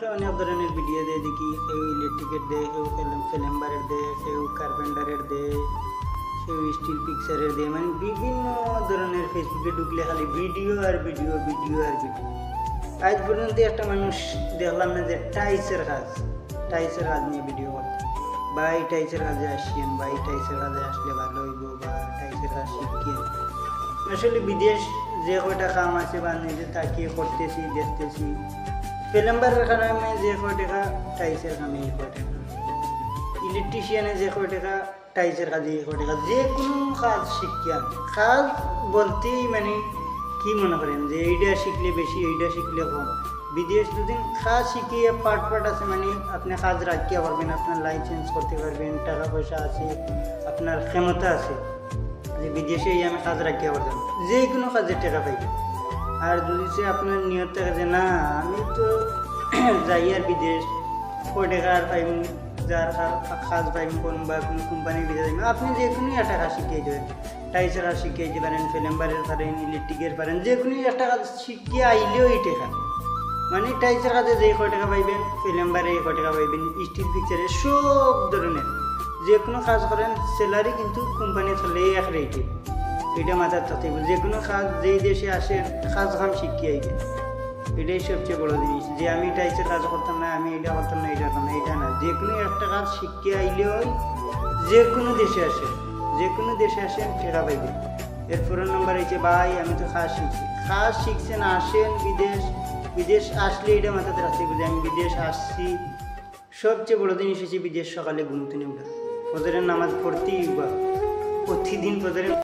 অনেক ধরনের ভিডিও দেয় দেখি, কেউ ইলেকট্রিকের দেয়, কেউ প্লাম্বারের দেয়, কেউ কার্পেন্টারের দেয়, কেউ স্টিল পিকচারের দেয়, মানে বিভিন্ন ধরনের। ফেসবুকে ঢুকলে খালি ভিডিও আর ভিডিও, ভিডিও আর ভিডিও। আজ পর্যন্ত একটা মানুষ দেখলাম না যে টাইসের কাজ নিয়ে ভিডিও করতে, বা এই টাইসের কাজে আসছেন, বা এই টাইসের কাজে আসলে ভালো হইব, বা টাইসের কাজ শিখিয়ে। আসলে বিদেশ যে কয়টা কাম আছে বা নিজে তাকিয়ে করতেছি, দেখতেছি, প্লাম্বারের কারণে যে কয় টাকা, টাইসের কামে এই কয় টাকা, ইলেকট্রিশিয়ানে যে কয় টাকা, টাইসের কাজে এই কয় টাকা। যে কোনো কাজ শিখিয়া, কাজ বলতেই মানে কি মনে করেন যে এইটা শিখলে বেশি, এইটা শিখলে কম। বিদেশ যদি কাজ শিখিয়ে পার্ট আছে, মানে আপনি কাজ রাখিয়া পারবেন, আপনার লাইসেন্স করতে পারবেন, টাকা পয়সা আছে, আপনার ক্ষমতা আছে যে বিদেশে আমি কাজ রাখিয়া পারতাম, যে কোনো কাজের টাকা পাইবেন। আর যদি সে আপনার নিয়ত থাকে যে না আমি তো যাই আর বিদেশ কয় টাকা আর পাইব, যার কাজ পাইব কোন বা কোনো কোম্পানির ভিতরে যাইবেন, আপনি যে কোনো একটা কাজ শিখিয়ে দেবেন। টাইসের কাজ শিখিয়ে দিতে পারেন, প্লাম্বারের পারেন, ইলেকট্রিকের পারেন, যে কোনো একটা কাজ শিখিয়ে আইলেও এই টাকা, মানে টাইসের কাজে যে কয় টাকা পাইবেন, প্লাম্বারে কয় টাকা পাইবেন, স্টিল পিকচারে সব ধরনের যে কোনো কাজ করেন, স্যালারি কিন্তু কোম্পানি চলে এক রেটে। এটা মাথার থাকতে যে কোনো কাজ যেই দেশে আসে কাজ কাম শিখিয়ে আইবেন। এটাই সবচেয়ে বড় জিনিস, যে আমি টাইসের কাজ করতাম না, আমি এটা করতাম না, এটা করতাম না, এটা না। যে কোনো একটা কাজ শিখিয়ে আইলেও যে কোনো দেশে আসে, যে কোনো দেশে আসেন টাকা পাইবেন। এর পুরো নম্বর হয়েছে ভাই আমি তো কাজ শিখছি। কাজ শিখছেন, আসেন বিদেশ আসলে এটা মাথাতে রাখতে হবে যে আমি বিদেশ আসছি। সবচেয়ে বড় জিনিস হচ্ছে বিদেশ সকালে ঘুমতে নেওয়া, ফজরের নামাজ পড়তেই বা প্রতিদিন ফজরের